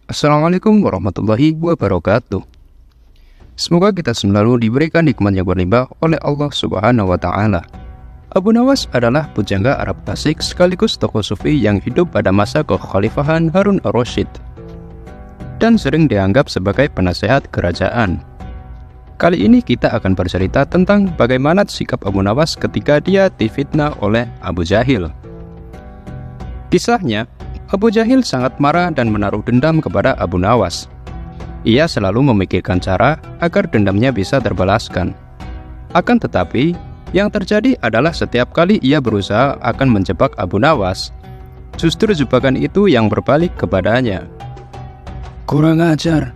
Assalamualaikum warahmatullahi wabarakatuh. Semoga kita selalu diberikan nikmat yang berlimpah oleh Allah Subhanahu wa Ta'ala. Abu Nawas adalah pujangga Arab Tasik sekaligus tokoh sufi yang hidup pada masa kekhalifahan Harun ar-Rasyid dan sering dianggap sebagai penasehat kerajaan. Kali ini kita akan bercerita tentang bagaimana sikap Abu Nawas ketika dia difitnah oleh Abu Jahil. Kisahnya, Abu Jahil sangat marah dan menaruh dendam kepada Abu Nawas. Ia selalu memikirkan cara agar dendamnya bisa terbalaskan. Akan tetapi, yang terjadi adalah setiap kali ia berusaha akan menjebak Abu Nawas, justru jebakan itu yang berbalik kepadanya. "Kurang ajar,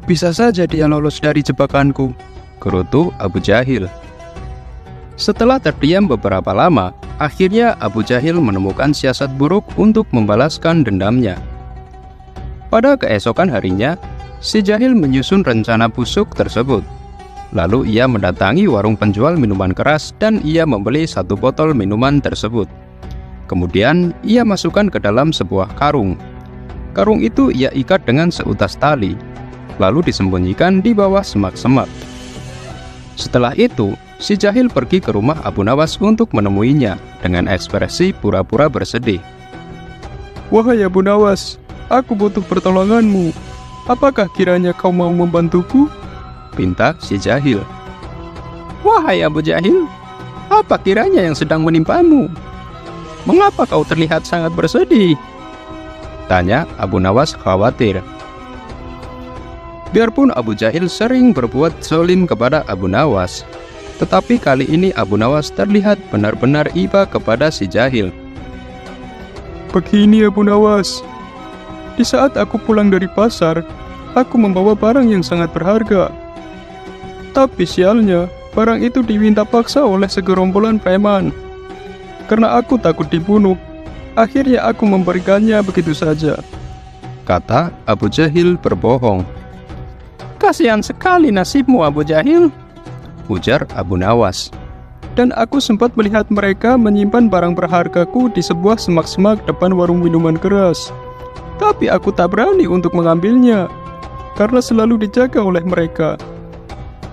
bisa saja dia lolos dari jebakanku," gerutu Abu Jahil. Setelah terdiam beberapa lama, akhirnya Abu Jahil menemukan siasat buruk untuk membalaskan dendamnya. Pada keesokan harinya, si Jahil menyusun rencana busuk tersebut. Lalu ia mendatangi warung penjual minuman keras dan ia membeli 1 botol minuman tersebut. Kemudian ia masukkan ke dalam sebuah karung. Karung itu ia ikat dengan seutas tali, lalu disembunyikan di bawah semak-semak. Setelah itu, si Jahil pergi ke rumah Abu Nawas untuk menemuinya dengan ekspresi pura-pura bersedih. "Wahai Abu Nawas, aku butuh pertolonganmu. Apakah kiranya kau mau membantuku?" pinta si Jahil. "Wahai Abu Jahil, apa kiranya yang sedang menimpamu? Mengapa kau terlihat sangat bersedih?" tanya Abu Nawas khawatir. Biarpun Abu Jahil sering berbuat zalim kepada Abu Nawas, tetapi kali ini Abu Nawas terlihat benar-benar iba kepada si Jahil. "Begini Abu Nawas, di saat aku pulang dari pasar, aku membawa barang yang sangat berharga. Tapi sialnya, barang itu diminta paksa oleh segerombolan preman. Karena aku takut dibunuh, akhirnya aku memberikannya begitu saja," kata Abu Jahil berbohong. "Kasihan sekali nasibmu Abu Jahil," ujar Abu Nawas. "Dan aku sempat melihat mereka menyimpan barang berhargaku di sebuah semak-semak depan warung minuman keras. Tapi aku tak berani untuk mengambilnya, karena selalu dijaga oleh mereka.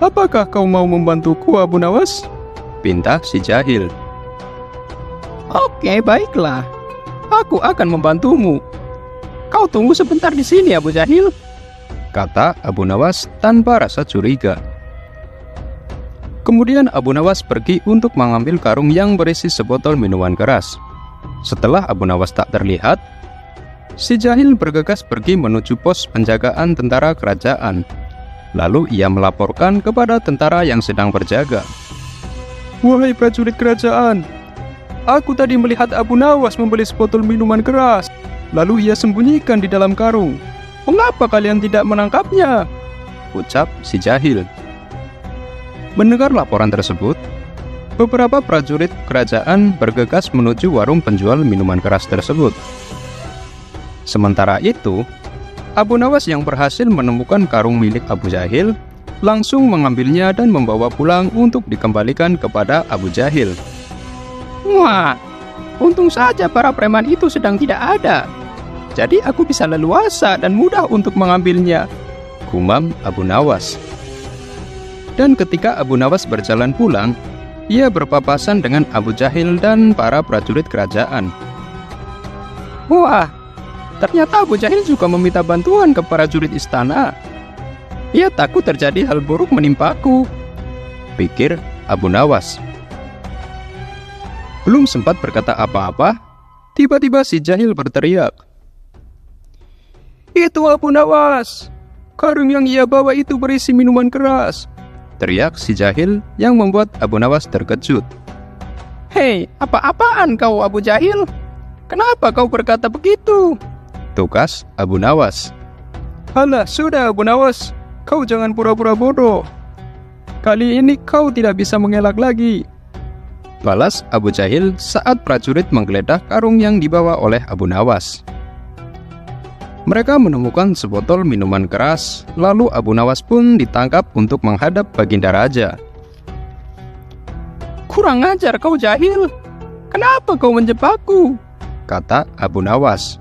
Apakah kau mau membantuku Abu Nawas?" pinta si Jahil. "Oke, baiklah. Aku akan membantumu. Kau tunggu sebentar di sini Abu Jahil," kata Abu Nawas tanpa rasa curiga. Kemudian Abu Nawas pergi untuk mengambil karung yang berisi sebotol minuman keras. Setelah Abu Nawas tak terlihat, si Jahil bergegas pergi menuju pos penjagaan tentara kerajaan. Lalu ia melaporkan kepada tentara yang sedang berjaga. "Wahai prajurit kerajaan, aku tadi melihat Abu Nawas membeli sebotol minuman keras, lalu ia sembunyikan di dalam karung. Mengapa kalian tidak menangkapnya?" ucap si Jahil. Mendengar laporan tersebut, beberapa prajurit kerajaan bergegas menuju warung penjual minuman keras tersebut. Sementara itu, Abu Nawas yang berhasil menemukan karung milik Abu Jahil langsung mengambilnya dan membawa pulang untuk dikembalikan kepada Abu Jahil. "Wah, untung saja para preman itu sedang tidak ada. Jadi aku bisa leluasa dan mudah untuk mengambilnya," gumam Abu Nawas. Dan ketika Abu Nawas berjalan pulang, ia berpapasan dengan Abu Jahil dan para prajurit kerajaan. "Wah, ternyata Abu Jahil juga meminta bantuan ke prajurit istana. Ia takut terjadi hal buruk menimpaku," pikir Abu Nawas. Belum sempat berkata apa-apa, tiba-tiba si Jahil berteriak, "Itu Abu Nawas! Karung yang ia bawa itu berisi minuman keras," teriak si Jahil yang membuat Abu Nawas terkejut. "Hei, apa-apaan kau Abu Jahil? Kenapa kau berkata begitu?" tukas Abu Nawas. "Halah, sudah Abu Nawas, kau jangan pura-pura bodoh. Kali ini kau tidak bisa mengelak lagi," balas Abu Jahil saat prajurit menggeledah karung yang dibawa oleh Abu Nawas. Mereka menemukan sebotol minuman keras, lalu Abu Nawas pun ditangkap untuk menghadap Baginda Raja. "Kurang ajar kau Jahil, kenapa kau menjebakku?" kata Abu Nawas.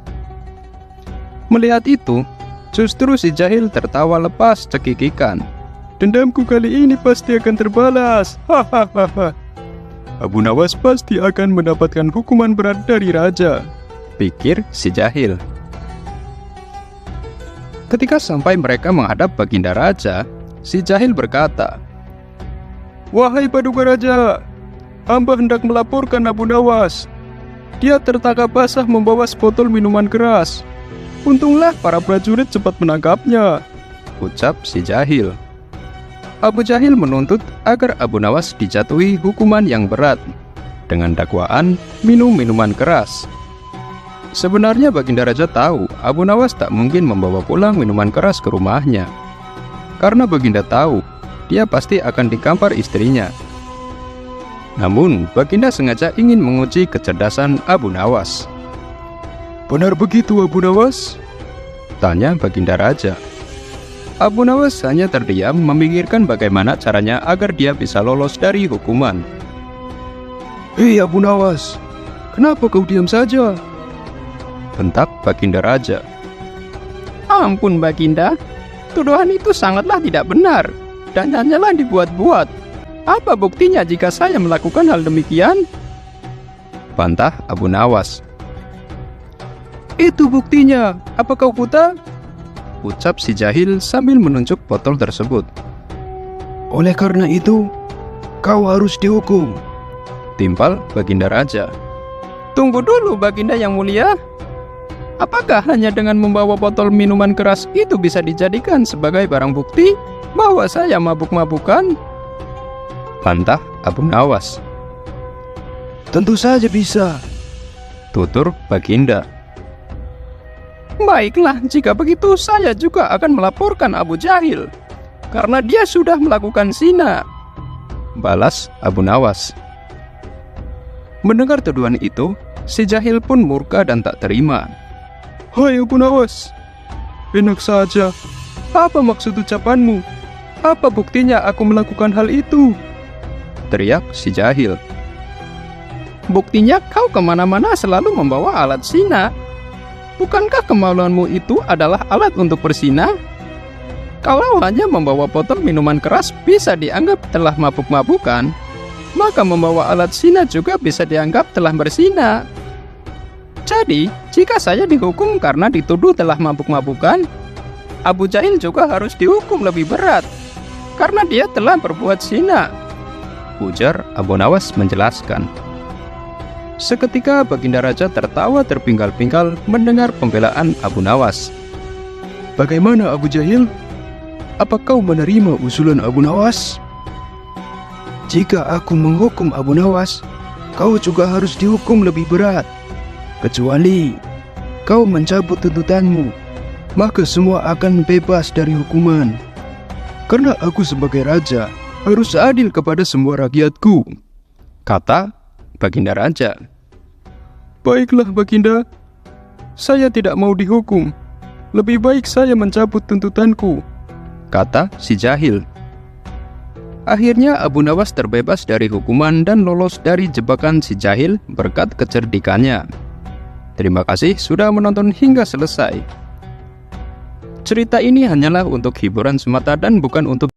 Melihat itu, Justru si jahil tertawa lepas cekikikan. Dendamku kali ini pasti akan terbalas. Hahaha. Abu Nawas pasti akan mendapatkan hukuman berat dari raja, pikir si jahil. Ketika sampai mereka menghadap baginda raja, si jahil berkata, "Wahai paduka raja, hamba hendak melaporkan Abu Nawas. Dia tertangkap basah membawa sebotol minuman keras. Untunglah para prajurit cepat menangkapnya," ucap si jahil. Abu Jahil menuntut agar Abu Nawas dijatuhi hukuman yang berat dengan dakwaan minum minuman keras. Sebenarnya baginda raja tahu Abu Nawas tak mungkin membawa pulang minuman keras ke rumahnya, karena baginda tahu dia pasti akan dikampar istrinya. Namun baginda sengaja ingin menguji kecerdasan Abu Nawas. "Benar begitu Abu Nawas?" tanya baginda raja. Abu Nawas hanya terdiam memikirkan bagaimana caranya agar dia bisa lolos dari hukuman. "Hei Abu Nawas, kenapa kau diam saja?" bentak baginda raja. "Ampun baginda, tuduhan itu sangatlah tidak benar dan hanyalah dibuat-buat. Apa buktinya jika saya melakukan hal demikian?" bantah Abu Nawas. "Itu buktinya, apa kau buta?" ucap si jahil sambil menunjuk botol tersebut. "Oleh karena itu, kau harus dihukum," timpal baginda raja. "Tunggu dulu baginda yang mulia. Apakah hanya dengan membawa botol minuman keras itu bisa dijadikan sebagai barang bukti bahwa saya mabuk-mabukan?" bantah Abu Nawas. "Tentu saja bisa," tutur baginda. "Baiklah, jika begitu saya juga akan melaporkan Abu Jahil, karena dia sudah melakukan zina," balas Abu Nawas. Mendengar tuduhan itu, si jahil pun murka dan tak terima. "Hai Abu Nawas, enak saja. Apa maksud ucapanmu? Apa buktinya aku melakukan hal itu?" teriak si jahil. "Buktinya kau kemana-mana selalu membawa alat zina. Bukankah kemaluanmu itu adalah alat untuk berzina? Kalau hanya membawa botol minuman keras bisa dianggap telah mabuk-mabukan, maka membawa alat zina juga bisa dianggap telah berzina. Jadi, jika saya dihukum karena dituduh telah mabuk-mabukan, Abu Jahil juga harus dihukum lebih berat, karena dia telah berbuat zina," ujar Abu Nawas menjelaskan. Seketika baginda raja tertawa terpinggal-pinggal mendengar pembelaan Abu Nawas. "Bagaimana Abu Jahil? Apa kau menerima usulan Abu Nawas? Jika aku menghukum Abu Nawas, kau juga harus dihukum lebih berat. Kecuali kau mencabut tuntutanmu, maka semua akan bebas dari hukuman. Karena aku sebagai raja harus adil kepada semua rakyatku," kata baginda raja. "Baiklah baginda, saya tidak mau dihukum. Lebih baik saya mencabut tuntutanku," kata si jahil. Akhirnya Abu Nawas terbebas dari hukuman dan lolos dari jebakan si jahil berkat kecerdikannya. Terima kasih sudah menonton hingga selesai. Cerita ini hanyalah untuk hiburan semata dan bukan untuk